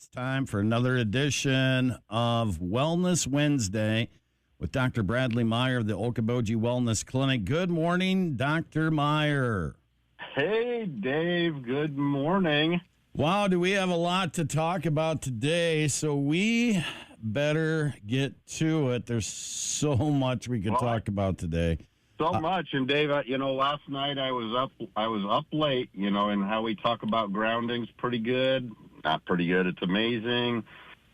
It's time for another edition of Wellness Wednesday with Dr. Bradley Meyer of the Okoboji Wellness Clinic. Good morning, Dr. Meyer. Hey, Dave. Good morning. Wow, do we have a lot to talk about today, so we better get to it. There's so much we could talk about today. So much. And Dave, last night I was up late, and how we talk about grounding's pretty good. Not pretty good. It's amazing.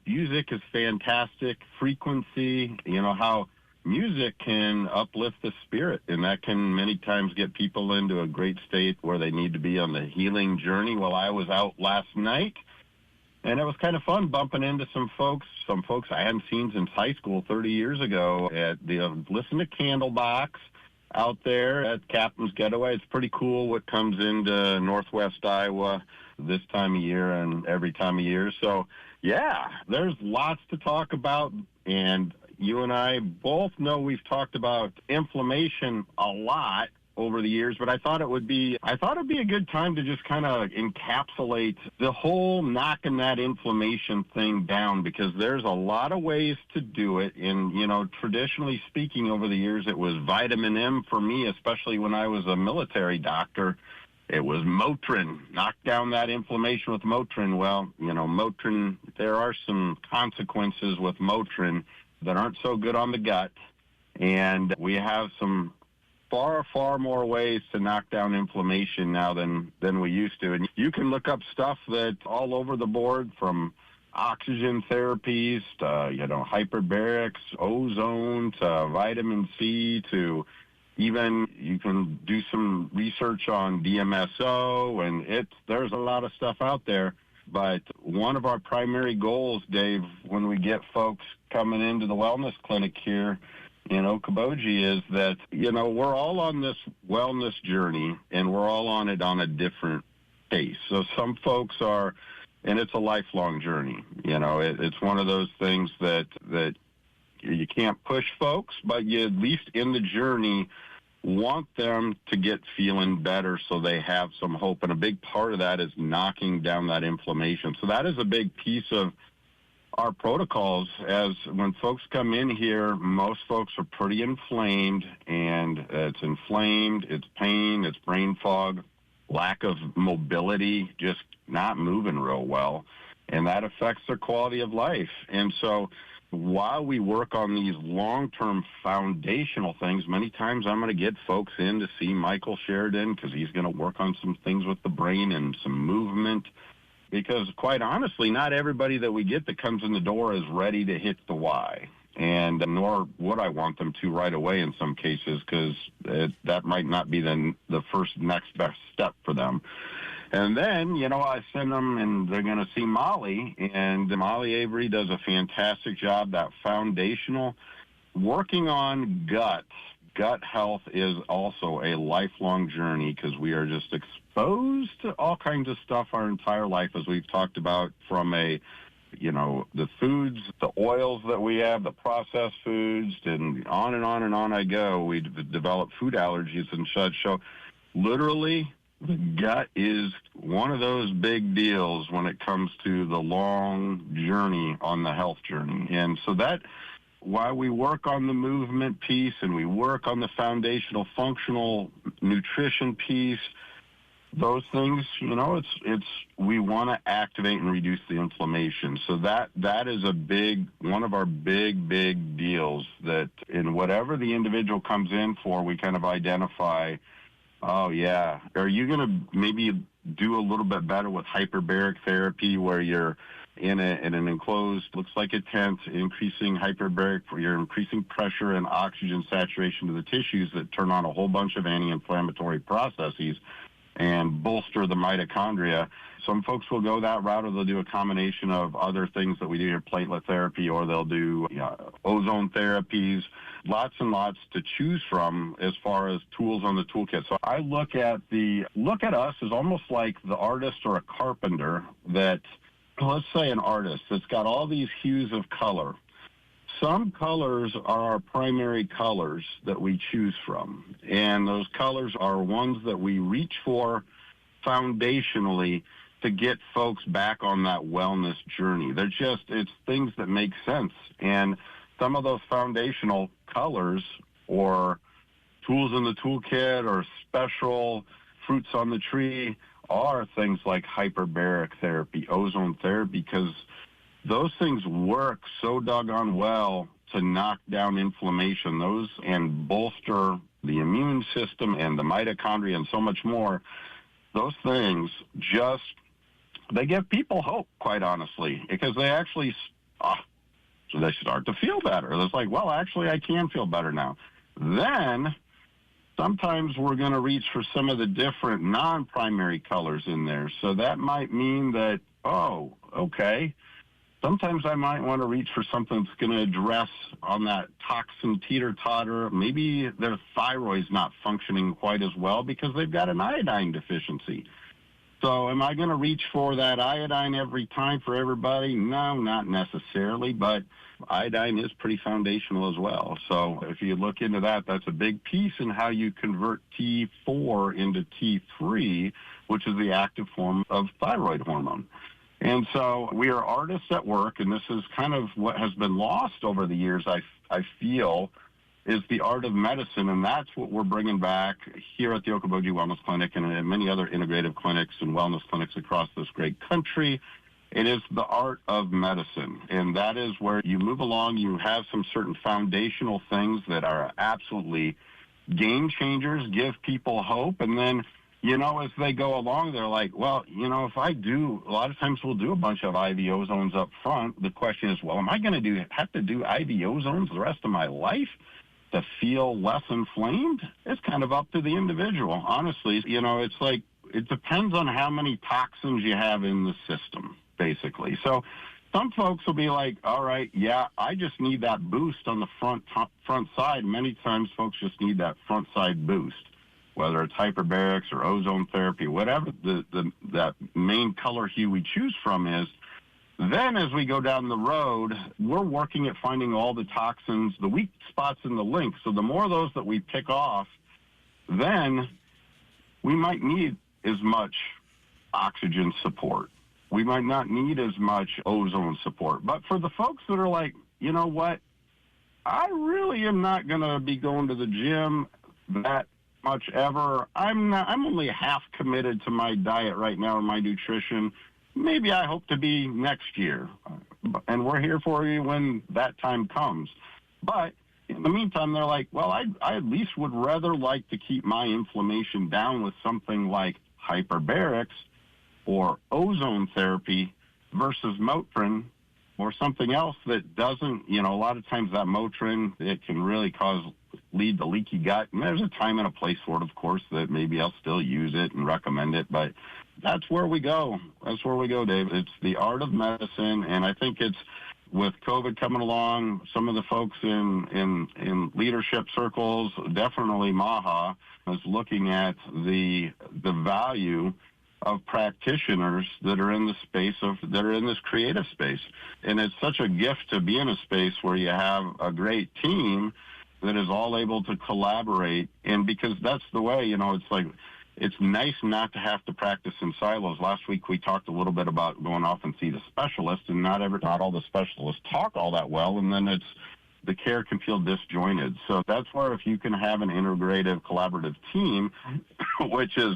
Music is fantastic. Frequency, how music can uplift the spirit, and that can many times get people into a great state where they need to be on the healing journey. Well, I was out last night, and it was kind of fun bumping into some folks I hadn't seen since high school 30 years ago at the Listen to Candlebox out there at Captain's Getaway. It's pretty cool what comes into Northwest Iowa this time of year and every time of year. So, yeah, there's lots to talk about, and you and I both know we've talked about inflammation a lot over the years, but I thought it'd be a good time to just kind of encapsulate the whole knocking that inflammation thing down, because there's a lot of ways to do it. And, traditionally speaking, over the years, it was vitamin M for me, especially when I was a military doctor. It was Motrin. Knock down that inflammation with Motrin. Well, Motrin, there are some consequences with Motrin that aren't so good on the gut. And we have some far, far more ways to knock down inflammation now than we used to. And you can look up stuff that's all over the board, from oxygen therapies to, hyperbarics, ozone to vitamin C, to even you can do some research on DMSO, and there's a lot of stuff out there. But one of our primary goals, Dave, when we get folks coming into the wellness clinic here in Okoboji, is that, we're all on this wellness journey, and we're all on it on a different pace. So some folks are, and it's a lifelong journey. It's one of those things that you can't push folks, but you, at least in the journey, want them to get feeling better so they have some hope. And a big part of that is knocking down that inflammation. So that is a big piece of our protocols. As when folks come in here, most folks are pretty inflamed, and it's inflamed, it's pain, it's brain fog, lack of mobility, just not moving real well. And that affects their quality of life. And so while we work on these long-term foundational things, many times I'm going to get folks in to see Mychal Sheridan, because he's going to work on some things with the brain and some movement. Because quite honestly, not everybody that we get that comes in the door is ready to hit the why. And nor would I want them to right away in some cases, because that might not be the first next best step for them. And then, I send them, and they're going to see Molly, and Molly Avery does a fantastic job. That foundational working on gut health is also a lifelong journey, because we are just exposed to all kinds of stuff our entire life, as we've talked about, from the foods, the oils that we have, the processed foods, and on and on and on I go. We develop food allergies and such. So literally, the gut is one of those big deals when it comes to the long journey on the health journey. And so that, while we work on the movement piece and we work on the foundational functional nutrition piece, those things, we want to activate and reduce the inflammation. So that is one of our big deals, that in whatever the individual comes in for, we kind of identify, oh, yeah, are you going to maybe do a little bit better with hyperbaric therapy, where you're in an enclosed, looks like a tent, increasing hyperbaric, where you're increasing pressure and oxygen saturation to the tissues that turn on a whole bunch of anti-inflammatory processes and bolster the mitochondria. Some folks will go that route, or they'll do a combination of other things that we do here, platelet therapy, or they'll do ozone therapies. Lots and lots to choose from as far as tools on the toolkit. So I look at us as almost like the artist or a carpenter that, let's say an artist that's got all these hues of color. Some colors are our primary colors that we choose from, and those colors are ones that we reach for foundationally to get folks back on that wellness journey. It's things that make sense. And some of those foundational colors or tools in the toolkit or special fruits on the tree are things like hyperbaric therapy, ozone therapy, because those things work so doggone well to knock down inflammation, those and bolster the immune system and the mitochondria and so much more. Those things they give people hope, quite honestly, because they actually so they start to feel better. It's like, well, actually, I can feel better now. Then sometimes we're going to reach for some of the different non-primary colors in there. So that might mean that, oh, okay, sometimes I might want to reach for something that's going to address on that toxin teeter-totter. Maybe their thyroid's not functioning quite as well because they've got an iodine deficiency. So am I going to reach for that iodine every time for everybody? No, not necessarily, but iodine is pretty foundational as well. So if you look into that, that's a big piece in how you convert T4 into T3, which is the active form of thyroid hormone. And so we are artists at work, and this is kind of what has been lost over the years, I feel, is the art of medicine, and that's what we're bringing back here at the Okoboji Wellness Clinic and in many other integrative clinics and wellness clinics across this great country. It is the art of medicine, and that is where you move along. You have some certain foundational things that are absolutely game changers, give people hope, and then, you know, as they go along, they're like, well, you know, if I do, a lot of times we'll do a bunch of IV ozones up front. The question is, well, am I going to have to do IV ozones the rest of my life to feel less inflamed? It's kind of up to the individual. Honestly, you know, it's like, it depends on how many toxins you have in the system, basically. So some folks will be like, all right, yeah, I just need that boost on the front side. Many times folks just need that front side boost, whether it's hyperbarics or ozone therapy, whatever that main color hue we choose from is. Then as we go down the road, we're working at finding all the toxins, the weak spots in the link. So the more of those that we pick off, then we might need as much oxygen support. We might not need as much ozone support. But for the folks that are like, you know what, I really am not going to be going to the gym that much ever. I'm only half committed to my diet right now and my nutrition. Maybe I hope to be next year, and we're here for you when that time comes. But in the meantime, they're like, well, I at least would rather like to keep my inflammation down with something like hyperbarics or ozone therapy versus Motrin or something else that doesn't, you know, a lot of times that Motrin, it can really lead to leaky gut. And there's a time and a place for it, of course, that maybe I'll still use it and recommend it, but that's where we go. That's where we go, Dave. It's the art of medicine, and I think it's with COVID coming along, some of the folks in leadership circles, definitely MAHA, is looking at the value of practitioners that are in the space that are in this creative space. And it's such a gift to be in a space where you have a great team that is all able to collaborate. And because that's the way, you know, it's like, it's nice not to have to practice in silos. Last week we talked a little bit about going off and see the specialist, and not all the specialists talk all that well, and then the care can feel disjointed. So that's where if you can have an integrative, collaborative team, which is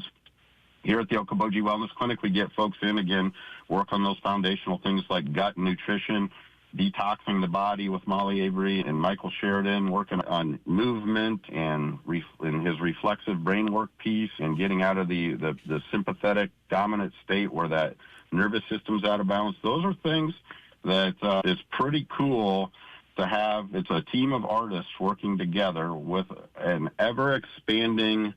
here at the Okoboji Wellness Clinic, we get folks in, again, work on those foundational things like gut nutrition, detoxing the body with Molly Avery and Mychal Sheridan, working on movement and in his reflexive brain work piece and getting out of the sympathetic dominant state where that nervous system's out of balance. Those are things that is pretty cool to have. It's a team of artists working together with an ever-expanding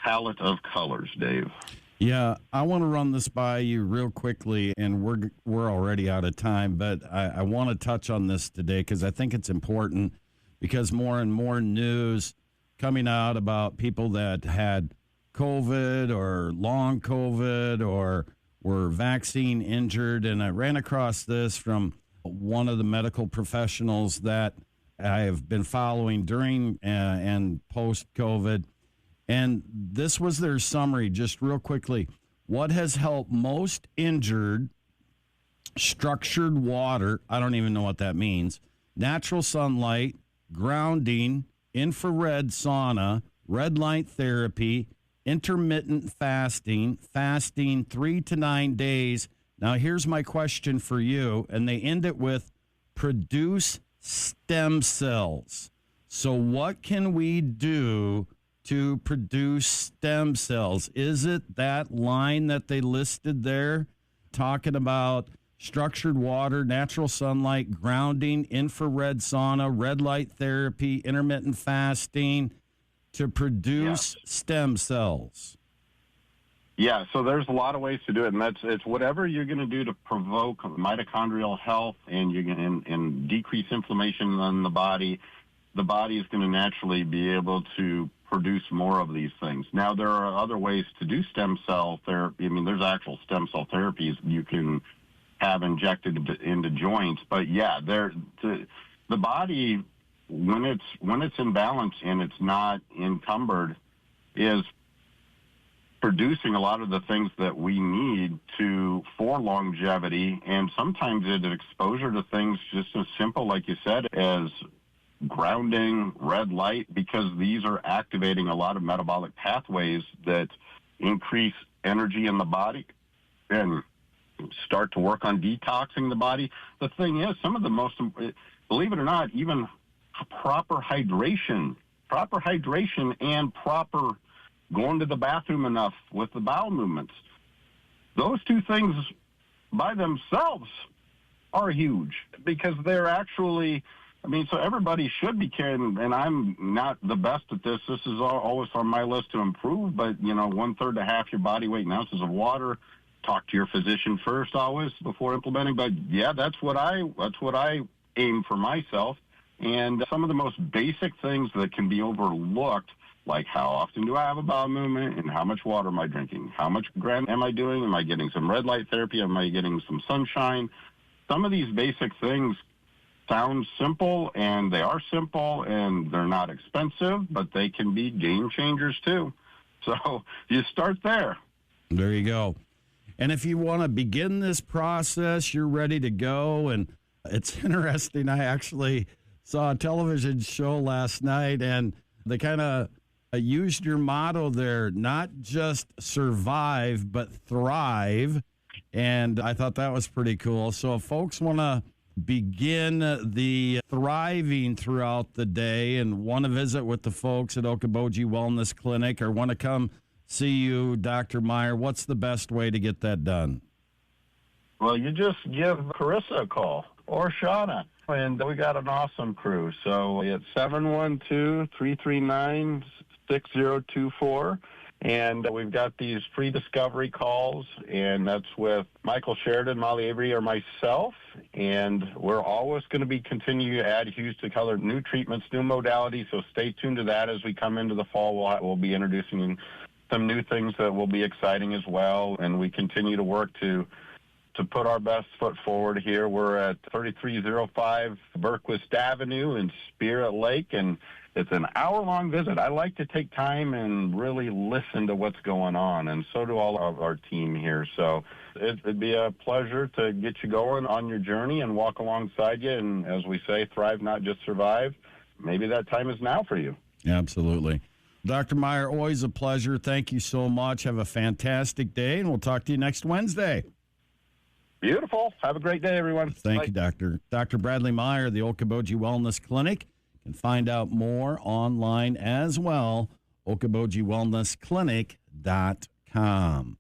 palette of colors, Dave. Yeah, I want to run this by you real quickly, and we're already out of time, but I want to touch on this today because I think it's important, because more and more news coming out about people that had COVID or long COVID or were vaccine injured, and I ran across this from one of the medical professionals that I have been following during and post-COVID. And this was their summary, just real quickly. what has helped most injured structured water, I don't even know what that means, natural sunlight, grounding, infrared sauna, red light therapy, intermittent fasting, fasting 3 to 9 days. Now, here's my question for you, and they end it with produce stem cells. So what can we do to produce stem cells? Is it that line that they listed there, talking about structured water, natural sunlight, grounding, infrared sauna, red light therapy, intermittent fasting to produce stem cells? Yeah, so there's a lot of ways to do it, and it's whatever you're going to do to provoke mitochondrial health and decrease inflammation in the body. The body is going to naturally be able to produce more of these things. Now, there are other ways to do stem cell therapy. I mean, there's actual stem cell therapies you can have injected into joints, but yeah, the body, when it's in balance and it's not encumbered, is producing a lot of the things that we need for longevity, and sometimes it's exposure to things just as simple, like you said, as grounding, red light, because these are activating a lot of metabolic pathways that increase energy in the body and start to work on detoxing the body. The thing is, some of the most, believe it or not, even proper hydration and proper going to the bathroom enough with the bowel movements, those two things by themselves are huge, because they're actually, I mean, so everybody should be carrying, and I'm not the best at this. This is always on my list to improve, but, 1/3 to half your body weight in ounces of water. Talk to your physician first always before implementing. But yeah, that's what I aim for myself. And some of the most basic things that can be overlooked, like how often do I have a bowel movement and how much water am I drinking? How much ground am I doing? Am I getting some red light therapy? Am I getting some sunshine? Some of these basic things sound simple, and they are simple, and they're not expensive, but they can be game changers too. So you start there. There you go. And if you want to begin this process, you're ready to go. And it's interesting. I actually saw a television show last night, and they kind of used your motto there, not just survive, but thrive. And I thought that was pretty cool. So if folks want to begin the thriving throughout the day and want to visit with the folks at Okoboji Wellness Clinic or want to come see you, Dr. Meyer, what's the best way to get that done? Well, you just give Carissa a call or Shauna, and we got an awesome crew. So it's 712-339-6024, and we've got these free discovery calls, and that's with Mychal Sheridan, Molly Avery, or myself, and we're always going to be continuing to add hues to color, new treatments, new modalities, so stay tuned to that as we come into the fall. We'll be introducing some new things that will be exciting as well, and we continue to work to put our best foot forward here. We're at 3305 Berquist Avenue in Spirit Lake, and it's an hour-long visit. I like to take time and really listen to what's going on, and so do all of our team here. So it'd be a pleasure to get you going on your journey and walk alongside you, and as we say, thrive, not just survive. Maybe that time is now for you. Absolutely. Dr. Meyer, always a pleasure. Thank you so much. Have a fantastic day, and we'll talk to you next Wednesday. Beautiful. Have a great day, everyone. Thank you, Doctor. Dr. Bradley Meyer, the Okoboji Wellness Clinic. You can find out more online as well, okobojiwellnessclinic.com.